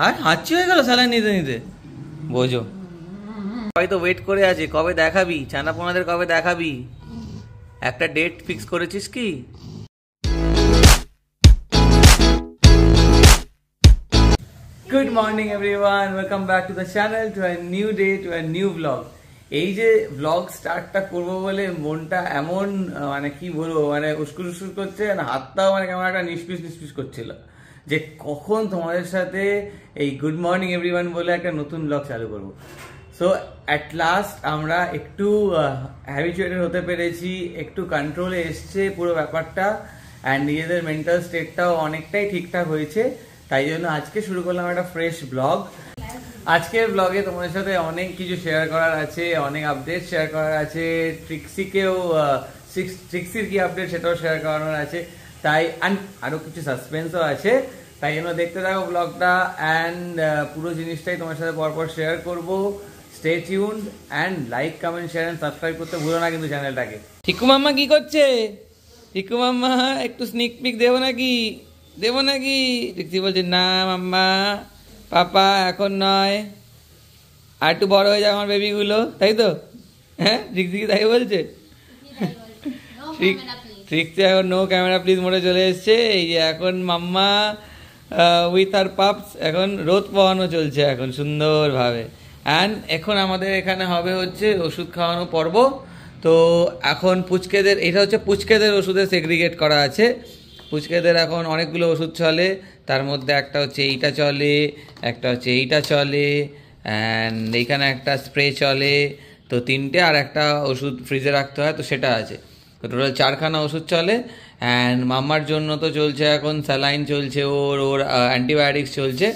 আর হাঁচি হয়ে গেল স্যালাইন নিতে নিতে, বোঝো। সবাই তো ওয়েট করে আছে, কবে দেখাবি ছানাপোনাদের, কবে দেখাবি? একটা ডেট ফিক্স করেছিস কি? Good morning everyone, welcome back to the channel, to a new day, to a new blog. এই যে ব্লগ স্টার্টটা করবো বলে মনটা এমন মানে কি বলবো, মানে উস্কুর উস্কুর করছে, হাতটাও মানে কেমন একটা নিষ্পিস নিষ্পিস করছিল যে কখন তোমাদের সাথে এই গুড মর্নিং এভরিওয়ান বলে একটা নতুন ব্লগ চালু করবো। সো অ্যাট লাস্ট আমরা একটু হ্যাবিচুয়েটেড হতে পেরেছি, একটু কন্ট্রোলে এসছে পুরো ব্যাপারটা, অ্যান্ড নিজেদের মেন্টাল স্টেটটাও অনেকটাই ঠিকঠাক হয়েছে। তাই জন্য আজকে শুরু করলাম একটা ফ্রেশ ব্লগ। আজকের ব্লগে তোমাদের সাথে অনেক কিছু শেয়ার করার আছে, অনেক আপডেট শেয়ার করার আছে, ট্রিক্সির কি আপডেট সেটাও শেয়ার করানোর আছে, তাই আরো কিছু সাসপেন্সও আছে। তাই জন্য দেখতে থাকো ব্লগটা, অ্যান্ড পুরো জিনিসটাই তোমার সাথে পরপর শেয়ার করবো। Stay tuned and like, comment, share and subscribe করতে ভুলো না কিন্তু চ্যানেলটাকে। টিকু মাম্মা কি করছে? টিকু মাম্মা একটু স্নিক পিক দেবো নাকি? দেবো নাকি? ট্রিক্সি বলছে না মাম্মা, পাপা এখন নয়, আর একটু বড় হয়ে যায় আমার বেবিগুলো, তাই তো? হ্যাঁ ট্রিক্সি কি তাই বলছে? ট্রিক্সি এখন নো ক্যামেরা প্লিজ মোডে চলে এসছে। এই যে এখন মাম্মা উইথ আর পাপস এখন রোদ পোহানো চলছে এখন সুন্দরভাবে। অ্যান্ড এখন আমাদের এখানে হবে হচ্ছে ওষুধ খাওয়ানো পর্ব। তো এখন পুচকেদের, এটা হচ্ছে পুচকেদের ওষুধে সেগ্রিগেট করা আছে। পুচকেদের এখন অনেকগুলো ওষুধ চলে, তার মধ্যে একটা হচ্ছে এইটা চলে, একটা হচ্ছে এইটা চলে, অ্যান্ড এইখানে একটা স্প্রে চলে, তো তিনটে, আর একটা ওষুধ ফ্রিজে রাখতে হয়, তো সেটা আছে। তো টোটাল 4খানা ওষুধ চলে। অ্যান্ড মাম্মার জন্য তো চলছে এখন স্যালাইন চলছে, ওর অ্যান্টিবায়োটিক্স চলছে।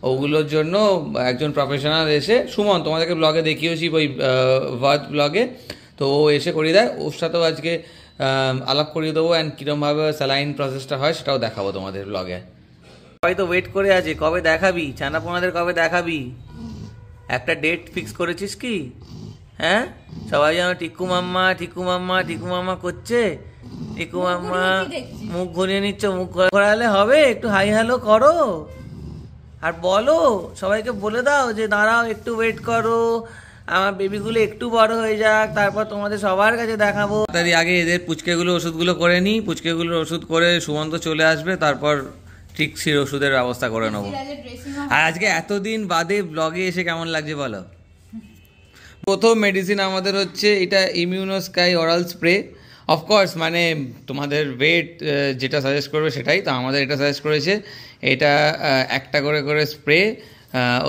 ওগুলোর জন্য একজন প্রফেশনাল এসে, সুমন তোমাদেরকে ব্লগে দেখিয়েছি ওই ভার্থ ব্লগে, তো ও এসে করিয়ে দেয়। ওর সাথেও আজকে আলাপ করিয়ে দেবো, অ্যান্ড কীরকমভাবে স্যালাইন প্রসেসটা হয় সেটাও দেখাবো তোমাদের ব্লগে। সবাই তো ওয়েট করে আছে, কবে দেখাবি ছানাপোনাদের, কবে দেখাবি? একটা ডেট ফিক্স করেছিস কি? হ্যাঁ সবাই যেন টিকু মাম্মা টিকু মাম্মা টিকু মাম্মা করছে। টিকু মাম্মা মুখ ঘুরিয়ে নিচ্ছ, মুখ ঘোরালে হবে? একটু হাই হ্যালো করো আর বলো, সবাইকে বলে দাও যে দাঁড়াও একটু ওয়েট করো, আমার বেবিগুলো একটু বড় হয়ে যাক, তারপর তোমাদের সবার কাছে দেখাবো। তারই আগে এদের পুচকেগুলো ওষুধগুলো করে নিই, পুচকেগুলোর ওষুধ করে সুমন্ত চলে আসবে, তারপর ট্রিক্সির ওষুধের ব্যবস্থা করে নেবো। আর আজকে এতদিন বাদে ব্লগে এসে কেমন লাগছে বলো? প্রথম মেডিসিন আমাদের হচ্ছে এটা ইমিউনোস্কাই অরাল স্প্রে। অফকোর্স মানে তোমাদের ওয়েট যেটা সাজেস্ট করবে সেটাই, তো আমাদের এটা সাজেস্ট করেছে। এটা একটা করে করে স্প্রে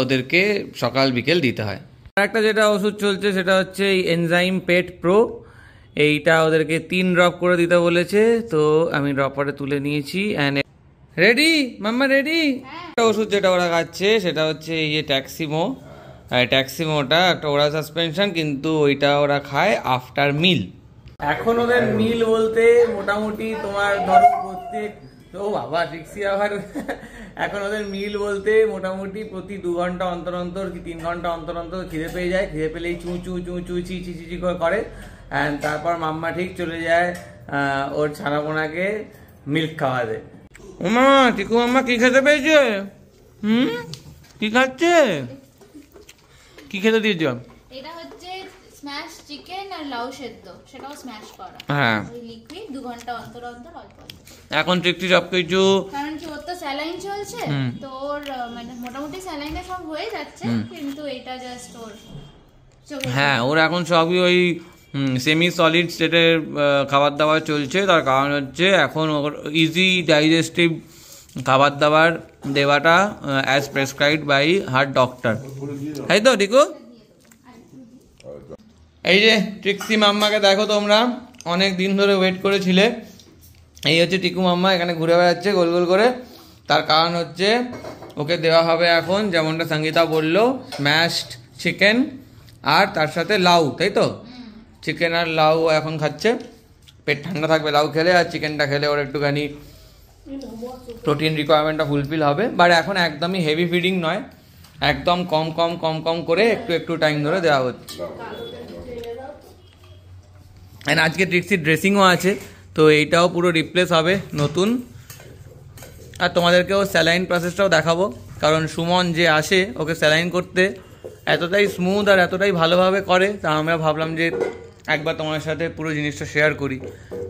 ওদেরকে সকাল বিকেল দিতে হয়। আর একটা যেটা ওষুধ চলছে সেটা হচ্ছে এই এনজাইম পেট প্রো, এইটা ওদেরকে 3 ড্রপ করে দিতে বলেছে, তো আমি ড্রপারে তুলে নিয়েছি। অ্যান্ড রেডি মাম্মা, রেডি? একটা ওষুধ যেটা ওরা খাচ্ছে সেটা হচ্ছে এই যে ট্যাক্সিমো। ট্যাক্সিমোটা একটা ওরাল সাসপেনশন, কিন্তু ওইটা ওরা খায় আফটার মিল। এখন ওদের মিল বলতে মোটামুটি তোমার ধরো প্রত্যেক, ও বাবা ট্রিক্সি আবার এখন ওদের মিল বলতে মোটামুটি প্রতি 2 ঘন্টা অন্তর অন্তর কি 3 ঘন্টা অন্তর অন্তর খিদে পেয়ে যায়, খিদে পেলেই চু চু চু চু চি চি চি করে। অ্যান্ড তারপর মাম্মা ঠিক চলে যায় ওর ছানাপোনাকে মিল্ক খাওয়াতে। ওমা টিকু মাম্মা কি খেতে পেয়েছে? কি খাচ্ছে? কি খেতে দিয়েছ? এটা হচ্ছে স্ম্যাশ চিকেন আর লাউ সেদ্ধ, সেটাও স্ম্যাশ করা। হ্যাঁ ওই লিকুইড 2 ঘন্টা অন্তর অন্তর অল্প অল্প। এখন ট্রিক্সি সবকিছু, কারণ কি ওর তো স্যালাইন চলছে, তো ওর মানে মোটামুটি স্যালাইনে সব হয়ে যাচ্ছে, কিন্তু এটা জাস্ট ওর চোখে। হ্যাঁ ওর এখন সবই ওই সেমি সলিড স্টেটের খাবার দাবার চলছে। তার কারণ হচ্ছে এখন ওর ইজি ডাইজেস্টিভ খাবার দাবার দেওয়াটা as prescribed by her doctor, তাই তো টিকু? এই যে ট্রিক্সি মাম্মাকে দেখো তোমরা, অনেক দিন ধরে ওয়েট করেছিলে। এই হচ্ছে টিকু মাম্মা, এখানে ঘুরে বেড়াচ্ছে গোল গোল করে। তার কারণ হচ্ছে ওকে দেওয়া হবে এখন, যেমনটা সঙ্গীতা বললো, স্ম্যাশড চিকেন আর তার সাথে লাউ, তাই তো? চিকেন আর লাউ এখন খাচ্ছে, পেট ঠান্ডা থাকবে লাউ খেলে, আর চিকেনটা খেলে ওর একটুখানি প্রোটিন রিকোয়ারমেন্টটা ফুলফিল হবে। বাট এখন একদমই হেভি ফিডিং নয়, একদম কম কম কম কম করে একটু একটু টাইম ধরে দেওয়া হচ্ছে। অ্যান্ড আজকে ট্রিক্সির ড্রেসিংও আছে, তো এইটাও পুরো রিপ্লেস হবে নতুন। আর তোমাদেরকেও স্যালাইন প্রসেসটাও দেখাবো, কারণ সুমন যে আসে ওকে স্যালাইন করতে এতটাই স্মুথ আর এতটাই ভালোভাবে করে, তা আমরা ভাবলাম যে একবার তোমার সাথে পুরো জিনিসটা শেয়ার করি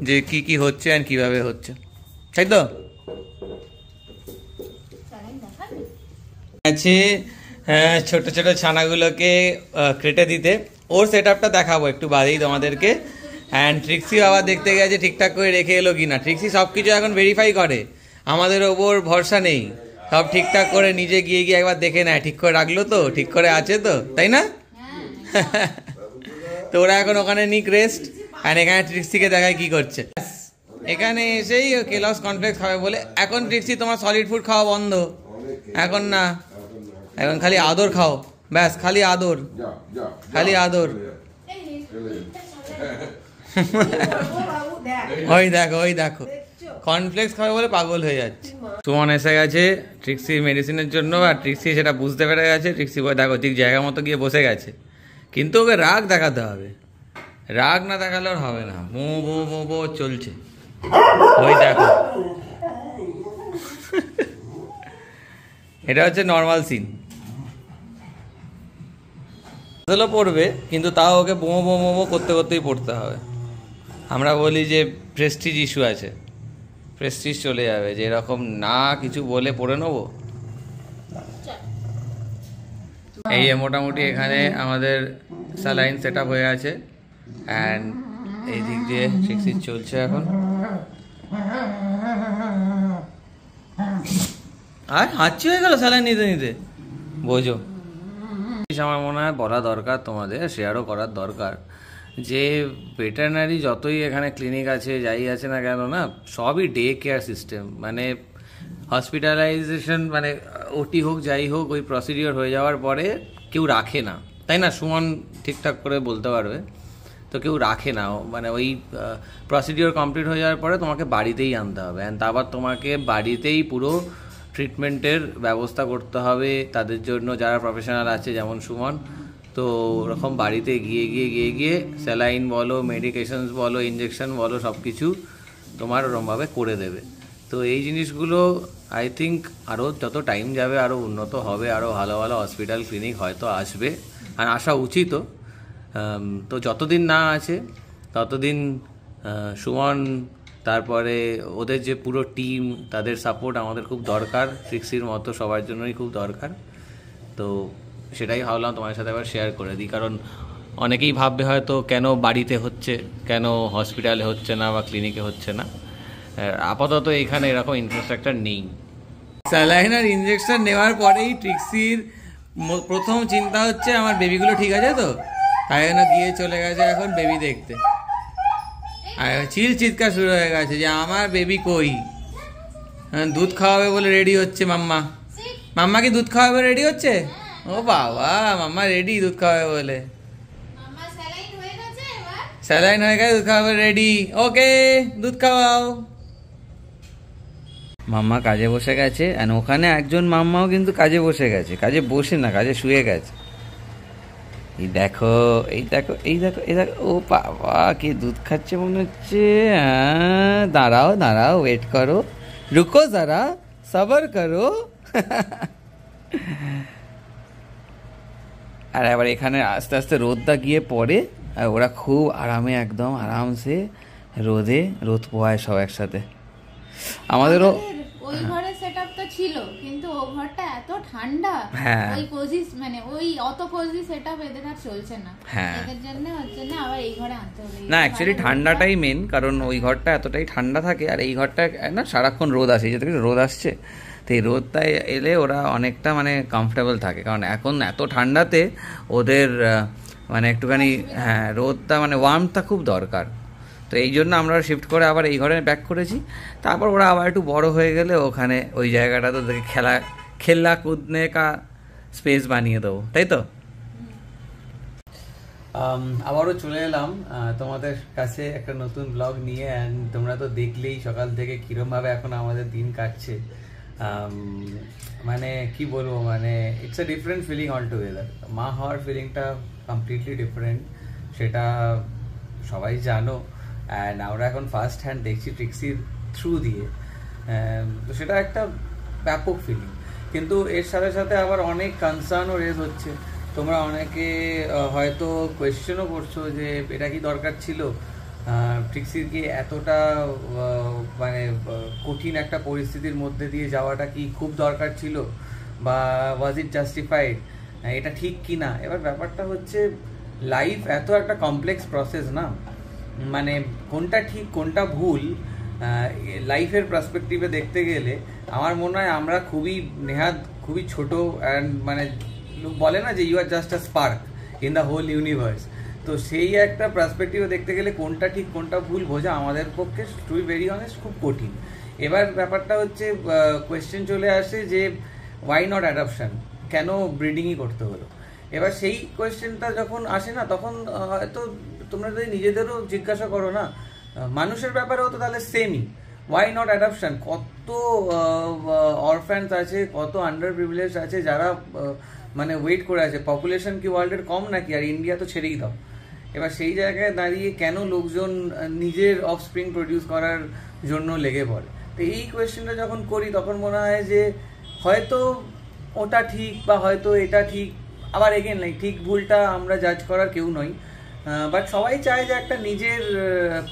যে কি কি হচ্ছে আর কীভাবে হচ্ছে, তাই তো? আছে ছোট ছোট ছানাগুলোকে কেটে দিতে, ওর সেট আপটা দেখাবো একটু বাদেই তোমাদেরকে। অ্যান্ড ট্রিক্সি বাবা দেখতে গেছে ঠিকঠাক করে রেখে এলো কিনা। ট্রিক্সি সব কিছু এখন ভেরিফাই করে, আমাদের ওপর ভরসা নেই, সব ঠিকঠাক করে নিজে গিয়ে গিয়ে একবার দেখে নেয় ঠিক করে রাখলো তো, ঠিক করে আছে তো, তাই না? তো ওরা এখন ওখানে নিক রেস্ট, আর এখানে ট্রিক্সিকে দেখায় কি করছে। এখানে এসেই কেলস কর্নফ্লেক্স খাবে বলে, এখন ট্রিক্সি তোমার সলিড ফুড খাওয়া বন্ধ, এখন না, এখন খালি আদর খাও, ব্যাস খালি আদর, খালি আদর। ওই দেখো ওই দেখো কর্নফ্লেক্স খাবে বলে পাগল হয়ে যাচ্ছে। সুমন এসে গেছে ট্রিক্সি মেডিসিনের জন্য, আর ট্রিক্সি সেটা বুঝতে পেরে গেছে। ট্রিক্সি বলে দেখো ঠিক জায়গা মতো গিয়ে বসে গেছে, কিন্তু ওকে রাগ দেখাতে হবে, রাগ না দেখালে ওর হবে না, মো বো মো বো চলছে। ওই দেখো এটা হচ্ছে নর্মাল সিন, পড়বে কিন্তু তাও ওকে বোমো বোমো বোমো করতে করতেই পড়তে হবে। আমরা বলি যে প্রেস্টিজ ইস্যু আছে, প্রেস্টিজ চলে যাবে, যে এরকম না কিছু বলে পড়ে নেবো। এই মোটামুটি এখানে আমাদের স্যালাইন সেট আপ হয়ে আছে, অ্যান্ড এই দিক দিয়ে ট্রিক্সি চলছে এখন। আর হাঁচি হয়ে গেল স্যালাইন নিতে নিতে, বোঝো। আমার মনে হয় বলা দরকার তোমাদের, শেয়ারও করার দরকার, যে ভেটেরিনারি যতই এখানে ক্লিনিক আছে যাই আছে না কেন না, সবই ডে কেয়ার সিস্টেম, মানে হসপিটালাইজেশন মানে ওটি হোক যাই হোক, ওই প্রসিডিওর হয়ে যাওয়ার পরে কেউ রাখে না, তাই না? সুমন ঠিকঠাক করে বলতে পারবে, তো কেউ রাখে না, মানে ওই প্রসিডিওর কমপ্লিট হয়ে যাওয়ার পরে তোমাকে বাড়িতেই আনতে হবে, অ্যান্ড তারপর তোমাকে বাড়িতেই পুরো ট্রিটমেন্টের ব্যবস্থা করতে হবে তাদের জন্য যারা প্রফেশনাল আছে, যেমন সুমন। তো ওরকম বাড়িতে গিয়ে গিয়ে গিয়ে গিয়ে স্যালাইন বলো, মেডিকেশনস বলো, ইঞ্জেকশন বলো, সব কিছু তোমার ওরমভাবে করে দেবে। তো এই জিনিসগুলো আই থিঙ্ক আরও যত টাইম যাবে আরও উন্নত হবে, আরও ভালো ভালো হসপিটাল ক্লিনিক হয়তো আসবে, আর আসা উচিতও। তো যতদিন না আছে ততদিন সুমন, তারপরে ওদের যে পুরো টিম, তাদের সাপোর্ট আমাদের খুব দরকার, ট্রিক্সির মতো সবার জন্যই খুব দরকার। তো সেটাই ভাবলাম তোমার সাথে আবার শেয়ার করে দিই, কারণ অনেকেই ভাববে হয়তো কেন বাড়িতে হচ্ছে, কেন হসপিটালে হচ্ছে না বা ক্লিনিকে হচ্ছে না। আপাতত এখানে এরকম ইনফ্রাস্ট্রাকচার নেই। স্যালাইন আর ইঞ্জেকশন নেওয়ার পরেই ট্রিক্সির প্রথম চিন্তা হচ্ছে আমার বেবিগুলো ঠিক আছে তো, তাই জন্য গিয়ে চলে গেছে এখন বেবি দেখতে, আর চিৎকার শুরু হয়ে গেছে যে আমার বেবি কই। দুধ খাওয়াবে বলে রেডি হচ্ছে মাম্মা। মাম্মা কি দুধ খাওয়াবে রেডি হচ্ছে? ও বাবা, মাম্মা রেডি দুধ খাওয়াবে বলে। স্যালাইন হয়ে গেছে, দুধ খাওয়াবে রেডি, ওকে দুধ খাওয়াও। মাম্মা কাজে বসে গেছে, আর ওখানে একজন মাম্মাও কিন্তু কাজে বসে গেছে, কাজে বসে না, কাজে শুয়ে গেছে। এই দেখো এই দেখো এই দেখো এই দেখো, ও বাবা কে দুধ খাচ্ছে মনে হচ্ছে। দাঁড়াও দাঁড়াও, ওয়েট করো, রুকো যারা, সবর করো। আর এবার এখানে আস্তে আস্তে রোদটা গিয়ে পড়ে, আর ওরা খুব আরামে একদম আরামসে রোদ পোহায় সব একসাথে। আমাদেরও ওই ঘরে সেটআপটা ছিল, কিন্তু ও ঘরটা এত ঠান্ডা, ওই কোজি মানে ওই অত কোজি সেটআপ এদের আর চলছে না, এদের জন্য হচ্ছে না, আবার এই ঘরে আনতে হবে। না অ্যাকচুয়ালি ঠান্ডাটাই মেন, কারণ ওই ঘরটা এতটাই ঠান্ডা থাকে, আর এই ঘরটা না সারাক্ষণ রোদ আসে, যেটা রোদ আসছে, তো এই রোদটায় এলে ওরা অনেকটা মানে কমফোর্টেবল থাকে, কারণ এখন এত ঠান্ডাতে ওদের মানে একটুখানি রোদটা মানে ওয়ার্মটা খুব দরকার। তো এই জন্য আমরা শিফট করে আবার এই ঘরে ব্যাক করেছি। তারপর ওরা আবার একটু বড় হয়ে গেলে ওখানে ওই জায়গাটা তো দেখে খেলা কুদনে কা স্পেস বানিয়ে দেবো, তাই তো? আবারও চলে এলাম তোমাদের কাছে একটা নতুন ব্লগ নিয়ে, অ্যান্ড তোমরা তো দেখলেই সকাল থেকে কীরমভাবে এখন আমাদের দিন কাটছে। মানে কি বলবো, মানে it's a different feeling all together. মা হওয়ার ফিলিংটা কমপ্লিটলি ডিফারেন্ট, সেটা সবাই জানো, অ্যান্ড আমরা এখন ফার্স্ট হ্যান্ড দেখছি ট্রিক্সির থ্রু দিয়ে। তো সেটা একটা ব্যাপক ফিলিং। কিন্তু এর সাথে সাথে আবার অনেক কনসার্নও রেজ হচ্ছে। তোমরা অনেকে হয়তো কোয়েশ্চেনও করছো যে এটা কি দরকার ছিল, ট্রিক্সির কি এতটা মানে কঠিন একটা পরিস্থিতির মধ্যে দিয়ে যাওয়াটা কি খুব দরকার ছিল, বা ওয়াজ ইট জাস্টিফাইড, এটা ঠিক কি না। এবার ব্যাপারটা হচ্ছে লাইফ এত একটা কমপ্লেক্স প্রসেস না, মানে কোনটা ঠিক কোনটা ভুল লাইফের পার্সপেক্টিভে দেখতে গেলে আমার মনে হয় আমরা খুবই ছোট, অ্যান্ড মানে বলে না যে you are just a spark in the whole universe. তো সেই একটা পার্সপেক্টিভে দেখতে গেলে কোনটা ঠিক কোনটা ভুল বোঝা আমাদের পক্ষে টু বি ভেরি অনেস্ট খুব কঠিন। এবার ব্যাপারটা হচ্ছে কোয়েশ্চেন চলে আসে যে ওয়াই নট অ্যাডাপশন, কেন ব্রিডিংই করতে হলো। এবার সেই কোয়েশ্চেনটা যখন আসে না, তখন হয়তো তোমরা যদি নিজেদেরও জিজ্ঞাসা করো না, মানুষের ব্যাপারে হতো তাহলে সেমই, ওয়াই নট অ্যাডাপশন। কত অরফ্যান্স আছে, কত আন্ডার প্রিভিলেজ আছে যারা মানে ওয়েট করে আছে। পপুলেশন কি ওয়ার্ল্ডের কম নাকি? আর ইন্ডিয়া তো ছেড়েই দাও। এবার সেই জায়গায় দাঁড়িয়ে কেন লোকজন নিজের অফস্প্রিং প্রডিউস করার জন্য লেগে পড়ে। তো এই কোয়েশ্চেনটা যখন করি তখন মনে হয় যে হয়তো ওটা ঠিক বা হয়তো এটা ঠিক। আবার এগেন লাইক ঠিক ভুলটা আমরা জাজ করার কেউ নই, বাট সবাই চায় যে একটা নিজের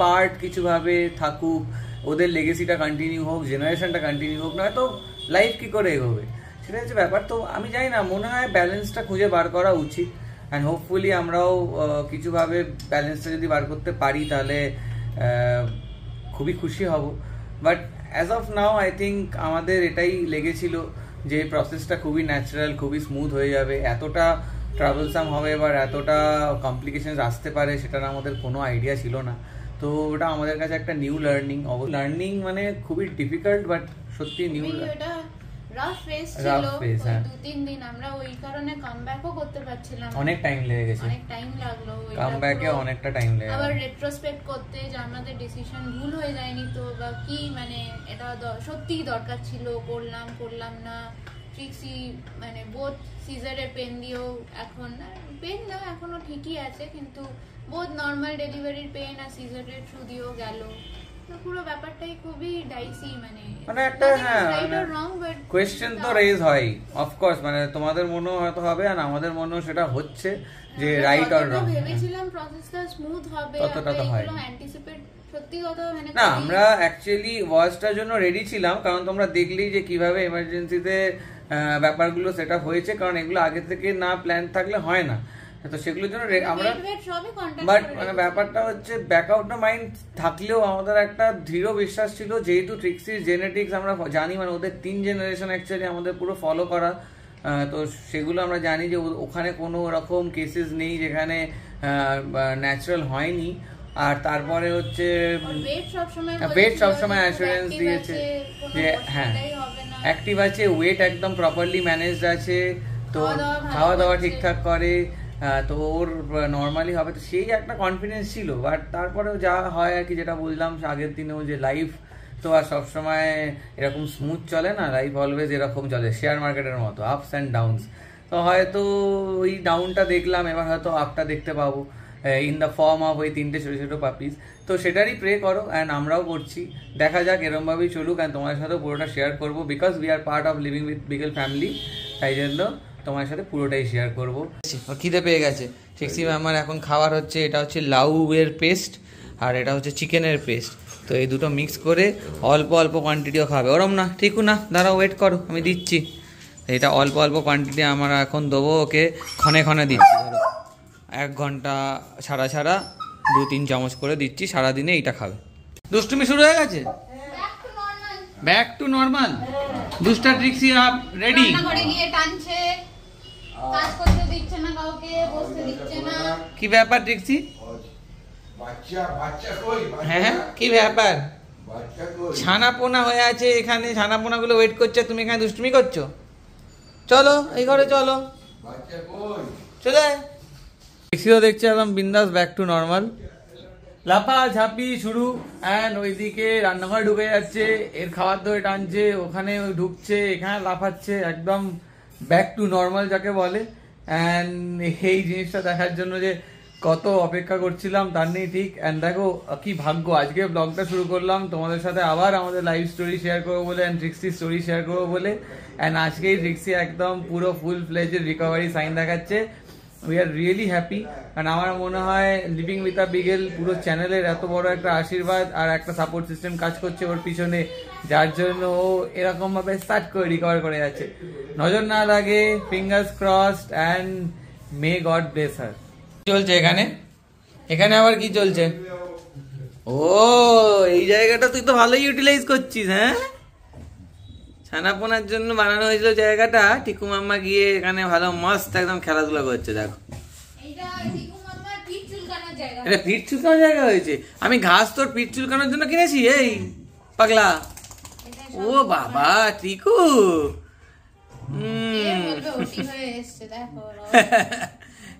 পার্ট কিছুভাবে থাকুক, ওদের লেগেসিটা কন্টিনিউ হোক, জেনারেশনটা কন্টিনিউ হোক, নয়তো লাইফ কি করে এগোবে, সেটা হচ্ছে ব্যাপার। তো আমি জানি না, মনে হয় ব্যালেন্সটা খুঁজে বার করা উচিত, অ্যান্ড হোপফুলি আমরাও কিছুভাবে ব্যালেন্সটা যদি বার করতে পারি তাহলে খুবই খুশি হব। But as of now I think আমাদের এটাই লেগেছিল যে প্রসেসটা খুবই ন্যাচারাল, খুবই স্মুথ হয়ে যাবে। এতটা ট্রাভেলসাম হবে বা এতটা কমপ্লিকেশনস আসতে পারে সেটার আমাদের কোনো আইডিয়া ছিল না। তো ওটা আমাদের কাছে একটা নিউ লার্নিং, মানে খুবই ডিফিকাল্ট বাট সত্যি নিউ রাফ ফেজ ছিল 2-3 দিন। আমরা ওই কারণে কামব্যাকও করতে পারছিলাম, অনেক টাইম লেগে গেছে, অনেক টাইম লাগলো কামব্যাকে, অনেকটা টাইম লেগে আবার রেট্রোস্পেক্ট করতে যে আমাদের ডিসিশন ভুল হয়ে যায়নি তো, বা কি মানে এটা সত্যিই দরকার ছিল, করলাম না। ট্রিক্সি মানে বোথ সিজারের পেন দিয়েও এখন পেন না, এখনো ঠিকই আছে, কিন্তু বোথ নর্মাল ডেলিভারির পেন আর সিজারের থ্রু দিয়েও গেল। পুরো ব্যাপারটাই খুবই ডাইসি, মানে একটা কোয়েশ্চেন তো রেজ হয় অফকোর্স, মানে তোমাদের মনেও হয়তো হবে আর আমাদের মনেও সেটা হচ্ছে যে রাইট অর রং। ভেবেছিলাম প্রসেসটা স্মুথ হবে, ততটা তো হয় অ্যান্টিসিপেট সত্যি কথা মানে না। আমরা অ্যাকচুয়ালি ওয়াচটার জন্য রেডি ছিলাম, কারণ তোমরা দেখলেই যে কিভাবে এমার্জেন্সিতে ব্যাপারগুলো সেটা হয়েছে, কারণ এগুলো আগে থেকে না প্ল্যান থাকলে হয় না। তো সেগুলোর জন্য আমরা, বাট মানে ব্যাপারটা হচ্ছে ব্যাকআউট না মাইন্ড থাকলেও আমাদের একটা দৃঢ় বিশ্বাস ছিল, যেহেতু ট্রিক্সির জেনেটিক্স আমরা জানি, মানে ওদের 3 জেনারেশন অ্যাকচুয়ালি আমাদের পুরো ফলো করা। তো সেগুলো আমরা জানি যে ওখানে কোনো রকম কেসেস নেই যেখানে ন্যাচারাল হয়নি। আর তারপরে হচ্ছে ওয়েট সবসময় অ্যাসুরেন্স দিয়েছে যে হ্যাঁ অ্যাক্টিভ আছে, ওয়েট একদম প্রপারলি ম্যানেজড আছে, তো খাওয়া দাওয়া ঠিকঠাক করে, তো ওর নর্মালি হবে। তো সেই একটা কনফিডেন্স ছিল। বাট তারপরেও যা হয় আর কি, যেটা বললাম আগের দিনেও, যে লাইফ তো আর সবসময় এরকম স্মুথ চলে না, লাইফ অলওয়েজ এরকম চলে, শেয়ার মার্কেটের মতো আপস অ্যান্ড ডাউনস। তো হয়তো ওই ডাউনটা দেখলাম, এবার হয়তো আপটা দেখতে পাবো ইন দ্য ফর্ম অফ ওই 3টে ছোটো ছোটো পাপিস। তো সেটারই প্রে করো, অ্যান্ড আমরাও করছি, দেখা যাক এরমভাবেই চলুক। অ্যান্ড তোমার সাথে পুরোটা শেয়ার করবো, because we are part of living with Beagle family, তাই জন্য তোমার সাথে পুরোটাই শেয়ার করবো। খিদে পেয়ে গেছে ট্রিক্সি আমার। এখন খাবার হচ্ছে, এটা হচ্ছে লাউয়ের পেস্ট আর এটা হচ্ছে চিকেনের পেস্ট। তো এই দুটো মিক্স করে অল্প অল্প কোয়ান্টিটিও খাবে। ওরম না, ঠিকও না, দাঁড়াও ওয়েট করো, আমি দিচ্ছি। এটা অল্প অল্প কোয়ান্টিটি আমরা এখন দেবো ওকে, ক্ষণে ক্ষণে দিচ্ছি। ধরো 1 ঘন্টা ছাড়া ছাড়া 2-3 চামচ করে দিচ্ছি, সারাদিনে এইটা খাবে। দুষ্টুমি শুরু হয়ে গেছে, ব্যাক টু নর্মাল। দুষ্টা ট্রিক্সি আপ রেডি। কি ব্যাপার ট্রিক্সি? হ্যাঁ কি ব্যাপার? ছানাপোনা হয়ে আছে এখানে, ছানাপোনা গুলো ওয়েট করছে, তুমি এখানে দুষ্টুমি করছো। চলো এই ঘরে চলো, চলে ট্রিক্সিও দেখছে একদম বিন্দাস, ব্যাক টু নর্মাল। লাফা ঝাঁপি শুরু, অ্যান্ড ওইদিকে রান্নাঘরে ঢুকে যাচ্ছে, এর খাবার ধরে টানছে, ওখানে ঢুকছে, এখানে লাফাচ্ছে, একদম ব্যাক টু নর্মাল যাকে বলে। অ্যান্ড এই জিনিসটা দেখার জন্য যে কত অপেক্ষা করছিলাম তার নেই ঠিক। অ্যান্ড দেখো কি ভাগ্য, আজকে ব্লগটা শুরু করলাম তোমাদের সাথে আবার আমাদের লাইভ স্টোরি শেয়ার করবো বলে, অ্যান্ড ট্রিক্সি স্টোরি শেয়ার করবো বলে। অ্যান্ড আজকেই ট্রিক্সি একদম পুরো ফুল ফ্লেজের রিকভারি সাইন দেখাচ্ছে। We are really happy. কারণ আমার মনে হয় লিভিং উইথ আ বিগেল পুরো চ্যানেলের এত বড় একটা আশীর্বাদ আর একটা সাপোর্ট সিস্টেম কাজ করছে ওর পিছনে, যার জন্য ও এরকম ভাবে স্টার্ট করে রিকভার করে যাচ্ছে। নজর না লাগে, fingers crossed, and may God bless her. চলছে এখানে, এখানে আবার কি চলছে? ও এই জায়গাটা তুই তো ভালোই ইউটিলাইজ করছিস। হ্যাঁ, ছানাপোনার জন্য বানানো হয়েছিল জায়গাটা, টিকু মাম্মা গিয়ে এখানে ভালো মস্ত একদম খেলাধুলা করছে। দেখো এটা পিঠ চুলকানোর জায়গা হয়েছে। আমি ঘাস তোর পিঠ চুলকানোর জন্য কিনেছি এই পাগলা। ও বাবা টিকু,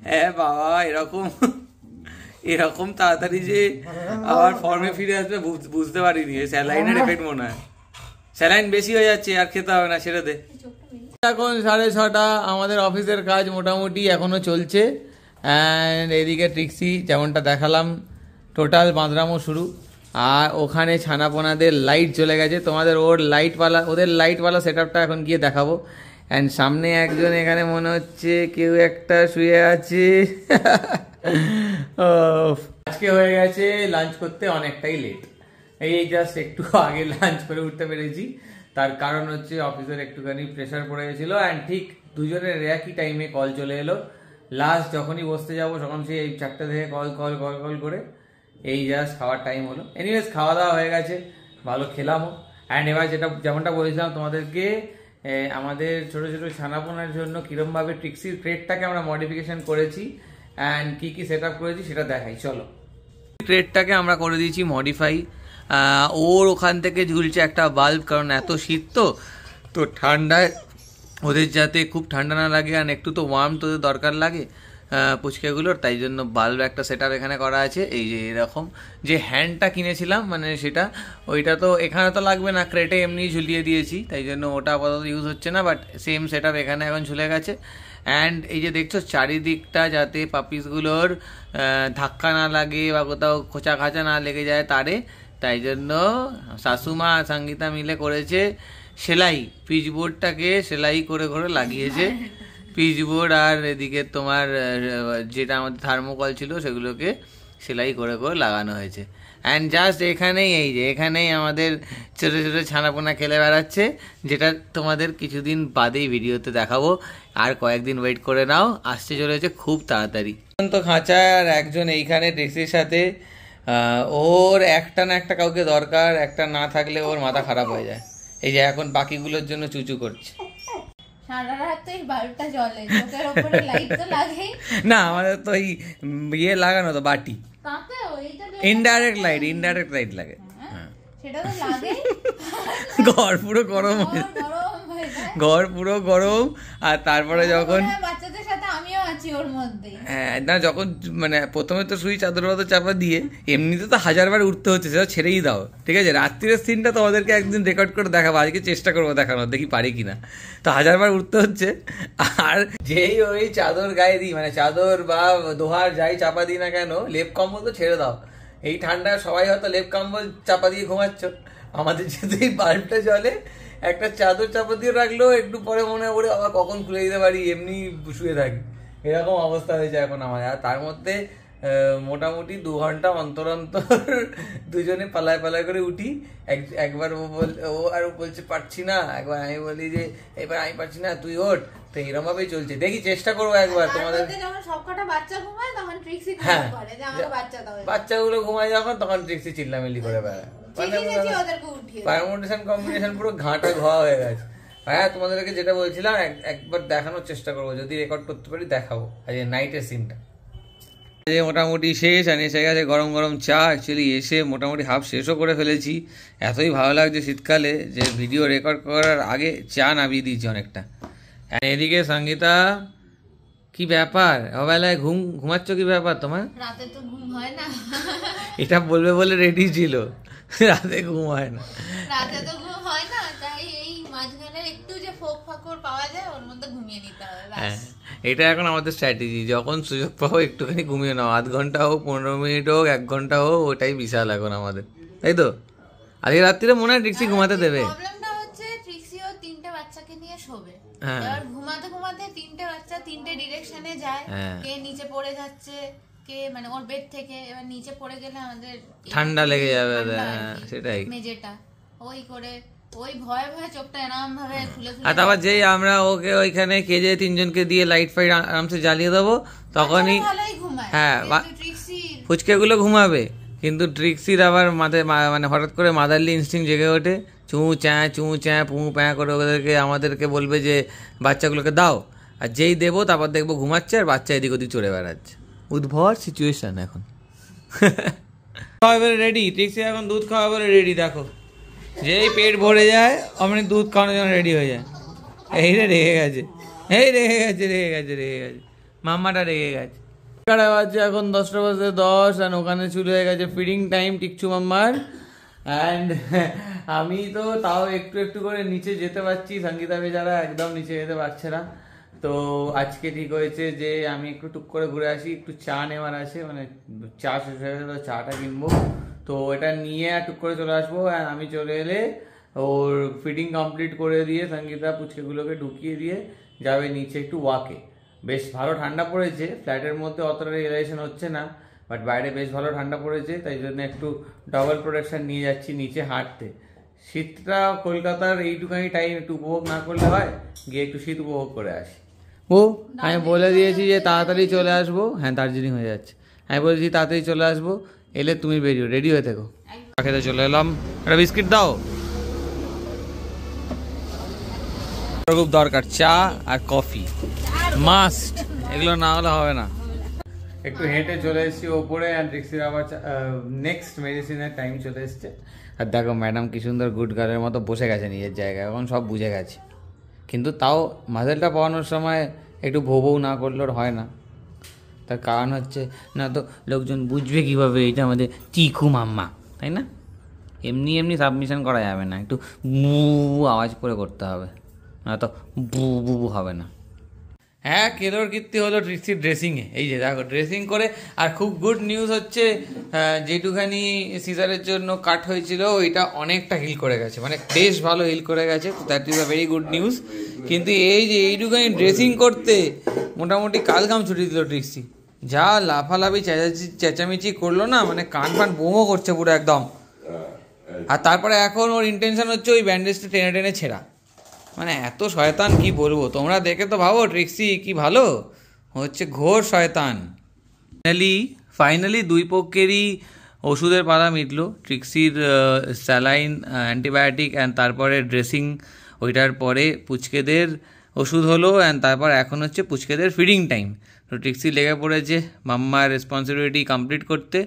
হ্যাঁ বাবা, এরকম তাড়াতাড়ি যে আবার ফর্মে ফিরে আসবে বুঝতে পারিনি। স্যালাইনের এফেক্ট মনে হয়, স্যালাইন বেশি হয়ে যাচ্ছে আর খেতে হবে না, ছেড়ে দে। এখন 6:30, আমাদের অফিসের কাজ মোটামুটি এখনো চলছে। অ্যান্ড এদিকে ট্রিক্সি যেমনটা দেখালাম টোটাল বাঁদরামো শুরু। আর ওখানে ছানাপোনাদের লাইট চলে গেছে, তোমাদের ওদের লাইটওয়ালা সেট আপটা এখন গিয়ে দেখাবো। অ্যান্ড সামনে একজন এখানে মনে হচ্ছে কেউ একটা শুয়ে আছে। আজকে হয়ে গেছে লাঞ্চ করতে অনেকটাই লেট, এই জাস্ট একটু আগে লাঞ্চ করে উঠতে পেরেছি। তার কারণ হচ্ছে অফিসের একটুখানি প্রেশার পড়ে গেছিলো। অ্যান্ড ঠিক দুজনের একই টাইমে কল চলে এলো। লাস্ট যখনই বসতে যাবো তখন সেই 4টে থেকে কল করে এই জাস্ট খাওয়ার টাইম হলো। এনিওয়েজ খাওয়া দাওয়া হয়ে গেছে, ভালো খেলামও। অ্যান্ড এবার যেমনটা বলেছিলাম তোমাদেরকে, আমাদের ছোট ছোট ছানাপোনার জন্য কিরমভাবে ট্রিক্সির ক্রেটটাকে আমরা মডিফিকেশন করেছি অ্যান্ড কি কি সেট আপ করেছি সেটা দেখাই। চলো, ক্রেটটাকে আমরা করে দিয়েছি মডিফাই। ওর ওখান থেকে ঝুলছে একটা বাল্ব, কারণ এত শীত তো ঠান্ডায় ওদের যাতে খুব ঠান্ডা না লাগে, আর একটু তো ওয়ার্ম তোদের দরকার লাগে পুচকেগুলোর, তাই জন্য বাল্ব একটা সেট আপ এখানে করা আছে। এই যে এরকম যে হ্যান্ডটা কিনেছিলাম মানে সেটা, ওইটা তো এখানে তো লাগবে না, ক্রেটে এমনি ঝুলিয়ে দিয়েছি, তাই জন্য ওটা আপাতত ইউজ হচ্ছে না, বাট সেম সেট আপ এখানে এখন ঝুলে গেছে। অ্যান্ড এই যে দেখছো চারিদিকটা যাতে পাপিসগুলোর ধাক্কা না লাগে বা কোথাও খোঁচা খাঁচা না লেগে যায় তারে, তাই জন্য শাশুমা আর সঙ্গীতা মিলে করেছে সেলাই, পিচবোর্ডটাকে সেলাই করে লাগিয়েছে। পিচবোর্ড আর এদিকে তোমার যেটা আমাদের থার্মোকল ছিল সেগুলোকে সেলাই করে লাগানো হয়েছে। অ্যান্ড জাস্ট এখানেই আমাদের ছোটো ছোটো ছানাপোনা খেলে বেড়াচ্ছে, যেটা তোমাদের কিছুদিন বাদেই ভিডিওতে দেখাবো। আর কয়েকদিন ওয়েট করে নাও, আসতে চলেছে খুব তাড়াতাড়ি। তো খাঁচায় আর একজন এইখানে ট্রিক্সির সাথে, ওর একটা না একটা কাউকে দরকার, একটা না থাকলে ওর মাথা খারাপ হয়ে যায়। এই যে এখন বাকিগুলোর জন্য চুচু করছে। না আমাদের তো এই ইয়ে লাগানো তো বাটি, ইনডাইরেক্ট লাইট লাগে। ঘর পুরো গরম হয়ে যায়, ঘর পুরো গরম। আর তারপরে যখন হ্যাঁ না, যখন মানে প্রথমে তো শুই চাদর বাদর চাপা দিয়ে, এমনিতে তো 1000বার উঠতে হচ্ছে, সেটা ছেড়েই দাও, ঠিক আছে। রাত্রির সিনটা তোমাদেরকে একদিন রেকর্ড করে দেখাবো, আজকে চেষ্টা করবো দেখানোর, দেখি পারি কিনা। তো 1000বার উঠতে হচ্ছে। আর যেই ওই চাদর গায়ে দিই, মানে চাদর বা দোহার যাই চাপা দিই না কেন, লেপ কম্বল তো ছেড়ে দাও, এই ঠান্ডায় সবাই হয়তো লেপ কম্বল চাপা দিয়ে ঘুমাচ্ছ, আমাদের যদি এই বাল্বটা জ্বলে একটা চাদর চাপা দিয়ে রাখলেও একটু পরে মনে হয় আবার কখন খুলে দিতে পারি, এমনি শুয়ে থাকি, এরকম অবস্থা হয়েছে এখন আমাদের। আর তার মধ্যে মোটামুটি 2 ঘন্টা অন্তর দুজনে পালায় করে উঠি। একবার ও আর বলছে পারছি না, একবার আমি বলি যে এবার আমি পারছি না, তুই ওঠ। তো এরকম ভাবেই চলছে, দেখি চেষ্টা করবো একবার তোমাদের। হ্যাঁ, বাচ্চাগুলো ঘুমায় যখন, তখন ট্রিক্সি চিল্লামিল্লি করে বেড়ায়, পারমোটেশন কম্বিনেশন পুরো ঘাটা ঘোয়া হয়ে গেছে। হ্যাঁ, তোমাদেরকে যেটা বলছিলাম একবার দেখানোর চেষ্টা করবো, যদি রেকর্ড করতে পারি দেখাবো আজ নাইটের সিনটা। মোটামুটি শেষ, আর এসে গেছে গরম গরম চা। অ্যাকচুয়ালি এসে মোটামুটি হাফ শেষও করে ফেলেছি, এতই ভালো লাগছে শীতকালে যে ভিডিও রেকর্ড করার আগে চা নামিয়ে দিয়েছি অনেকটা। এদিকে সঙ্গীতা, কি ব্যাপার অবেলায় ঘুমাচ্ছ, কি ব্যাপার তোমার? রাতে তো ঘুম হয় না। এটা বলবে বলে রেডি ছিল, রাতে ঘুম হয় না, রাতে তো ঘুম হয় না, তাই এই মাঝখানে একটু যে ফোক ফাকর পাওয়া যায় ওর মধ্যে ঘুমিয়ে নিতে হবে। এটা এখন আমাদের স্ট্র্যাটেজি, যখন সুযোগ পাবো একটুখানি ঘুমিয়ে নাও, 0.5 ঘন্টা হোক, 15 মিনিট হোক, 1 ঘন্টা হোক, ওটাই বিশাল এখন আমাদের, তাই তো? আজকে রাত্রিরে মনে হয় ট্রিক্সি ঘুমাতে দেবে। প্রবলেমটা হচ্ছে ট্রিক্সিও 3টে বাচ্চাকে নিয়ে শোবে, হ্যাঁ। এবার ঘুমাতে ঘুমাতে 3টে বাচ্চা 3টে ডিরেকশনে যায়, হ্যাঁ। কে নিচে পড়ে যাচ্ছে, কে মানে ওর বেড থেকে, এবার নিচে পড়ে গেলে আমাদের ঠান্ডা লেগে যাবে, ঠান্ডা আর হ্যাঁ, কি, সেটাই। মেঝেটা ওই করে ওই ভয়ে ভয়ে চোখটা এরকম ভাবে খুলে খুলে আর তারপর যেই আমরা ওকে ওইখানে কেজে 3জনকে দিয়ে লাইট ফাইট আরামসে জ্বালিয়ে দেবো, তখনই ভালোই ঘুমায়। হ্যাঁ, কিন্তু ট্রিক্সি ফুচকেগুলো ঘুমাবে, কিন্তু ট্রিক্সির আবার মাথায় মানে হঠাৎ করে মাদারলি ইনস্টিং জেগে ওঠে, চুঁ চ্যাঁ পু প্যাঁ করে ওদেরকে আমাদেরকে বলবে যে বাচ্চাগুলোকে দাও, আর যেই দেবো তারপর দেখবো ঘুমাচ্ছে আর বাচ্চা এদিক ওদিক চড়ে বেড়াচ্ছে। উদ্ভট সিচুয়েশন এখন। খাওয়া রেডি, ট্রিক্সি এখন দুধ খাওয়া বলে রেডি, দেখো যেই পেট ভরে যায় অমনি দুধ খাওয়ানোর জন্য রেডি হয়ে যায়। এই রে রেগে গেছে, এই রেগে গেছে, মাম্মাটা রেগে গেছে। বাজছে এখন 10:10 আর ওখানে শুরু হয়ে গেছে ফিডিং টাইম টিকছু মাম্মার। অ্যান্ড আমি তো তাও একটু একটু করে নিচে যেতে পারছি, সঙ্গীতা বেচারা একদম নিচে যেতে পারছে না। তো আজকে ঠিক হয়েছে যে আমি একটু টুক করে ঘুরে আসি, একটু চা নেওয়ার আছে, মানে চা শেষ হয়ে গেছে তো চাটা কিনবো, তো এটা নিয়ে আর টুক করে চলে আসবো। আর আমি চলে এলে ওর ফিডিং কমপ্লিট করে দিয়ে সঙ্গীতা পুচকেগুলোকে ঢুকিয়ে দিয়ে যাবে নিচে একটু ওয়াকে। বেশ ভালো ঠান্ডা পড়েছে, ফ্ল্যাটের মধ্যে অতটা রিয়েলাইজেশন হচ্ছে না, বাট বাইরে বেশ ভালো ঠান্ডা পড়েছে, তাই জন্য একটু ডাবল প্রোটেকশন নিয়ে যাচ্ছি নিচে হাঁটতে। শীতটা কলকাতার এইটুখানি টাইম একটু উপভোগ না করলে হয়, গিয়ে একটু শীত উপভোগ করে আসি। ও আমি বলে দিয়েছি যে তাড়াতাড়ি চলে আসবো, হ্যাঁ দার্জিলিং হয়ে যাচ্ছে, আমি বলেছি তাড়াতাড়ি চলে আসবো, এলে তুমি বেরিও, রেডি হয়ে থেকো। খেতে চলে এলাম, একটা বিস্কিট দাও, খুব দরকার চা আর কফি মাস্ট, এগুলো না হলে হবে না। একটু হেঁটে চলে এসেছি ওপরে, আর ট্রিক্সির আবার নেক্সট মেডিসিনের টাইম চলে এসছে। আর দেখো ম্যাডাম কি সুন্দর গুড গার্লের মতো বসে গেছে নিজের জায়গায়, এখন সব বুঝে গেছে, কিন্তু তাও মাঝেলটা পাওয়ানোর সময় একটু ভৌ না করলে হয় না। তার কারণ হচ্ছে, না তো লোকজন বুঝবে কীভাবে এটা আমাদের টিকু মাম্মা, তাই না? এমনি এমনি সাবমিশন করা যাবে না, একটু বু আওয়াজ করে করতে হবে, না তো বু বু হবে না। হ্যাঁ, কেলোর কীর্তি হলো ট্রিক্সির ড্রেসিংয়ে, এই যে দেখো ড্রেসিং করে। আর খুব গুড নিউজ হচ্ছে, যেটুখানি সিজারের জন্য কাট হয়েছিল ওইটা অনেকটা হিল করে গেছে, মানে বেশ ভালো হিল করে গেছে, that is a very good news. কিন্তু এই যে এইটুখানি ড্রেসিং করতে মোটামুটি কালঘাম ছুটি দিল ট্রিক্সি, যা লাফালাফি চেঁচামেচি করলো না, মানে কান ফান বোমও করছে পুরো একদম। আর তারপরে এখন ওর ইন্টেনশন হচ্ছে ওই ব্যান্ডেজটা টেনে টেনে ছেঁড়া, মানে এত শয়তান কি বলবো, তোমরা দেখে তো ভাবো ট্রিক্সি কি ভালো, হচ্ছে ঘোর শয়তান। ফাইনালি দুই পক্ষেরই ওষুধের পালা মিটলো, ট্রিক্সির স্যালাইন অ্যান্টিবায়োটিক অ্যান্ড তারপরে ড্রেসিং, ওইটার পরে পুচকেদের ওষুধ হলো, অ্যান্ড তারপর এখন হচ্ছে পুচকেদের ফিডিং টাইম। তো ট্রিক্সি লেগে পড়েছে মাম্মার রেসপন্সিবিলিটি কমপ্লিট করতে,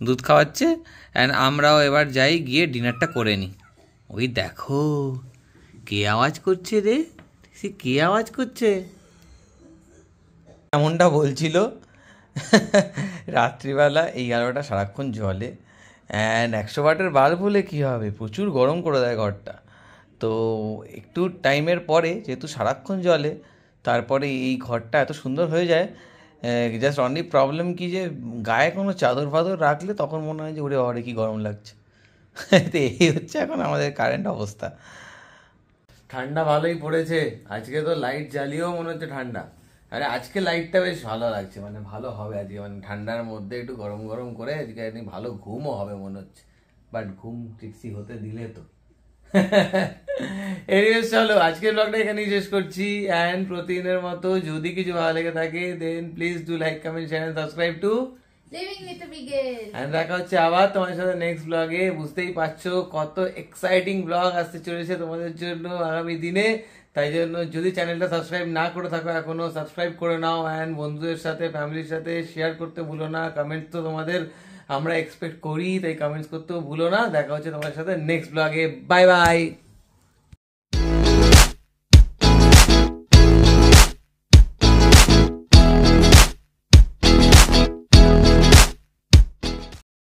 দুধ খাওয়াচ্ছে, অ্যান্ড আমরাও এবার যাই গিয়ে ডিনারটা করে নিই। ওই দেখো কে আওয়াজ করছে রে, সে কে আওয়াজ করছে, এমনটা বলছিল রাত্রিবেলা এই আলোটা সারাক্ষণ জলে, অ্যান্ড 100 ওয়াটের বাল্ব হলে কী হবে, প্রচুর গরম করে দেয় ঘরটা। তো একটু টাইমের পরে যেহেতু সারাক্ষণ জলে, তারপরে এই ঘরটা এত সুন্দর হয়ে যায়। জাস্ট অনলি প্রবলেম কি যে গায়ে কোনো চাদর ফাদর রাখলে তখন মনে হয় যে ওরে বাবারে কি গরম লাগছে। তো এই হচ্ছে এখন আমাদের কারেন্ট অবস্থা। ঠান্ডা ভালোই পড়েছে আজকে, তো লাইট জ্বালিয়েও মনে হচ্ছে ঠান্ডা। আরে আজকে লাইটটা বেশ ভালো লাগছে, মানে ভালো হবে আজকে, মানে ঠান্ডার মধ্যে একটু গরম গরম করে আজকে একদিন ভালো ঘুমও হবে মনে হচ্ছে, বাট ঘুম ট্রিক্সি হতে দিলে তো। এনিওয়েজ চলো আজকের ব্লগটা এখানেই শেষ করছি, অ্যান্ড প্রতিদিনের মতো যদি কিছু ভালো লেগে থাকে then please do like comment share and subscribe to living with Beagle. And দেখা হচ্ছে আবার তোমার সাথে নেক্সট ব্লগে। বুঝতেই পারছো কত এক্সাইটিং ব্লগ আসতে চলেছে তোমাদের জন্য আগামী দিনে, তাই জন্য যদি চ্যানেলটা সাবস্ক্রাইব না করে থাকো এখনো সাবস্ক্রাইব করে নাও, অ্যান্ড বন্ধুদের সাথে ফ্যামিলির সাথে শেয়ার করতে ভুলো না। কমেন্ট তো তোমাদের আমরা এক্সপেক্ট করি, তাই কমেন্টস করতেও ভুলো না। দেখা হচ্ছে তোমার সাথে নেক্সট ব্লগে, বাই বাই।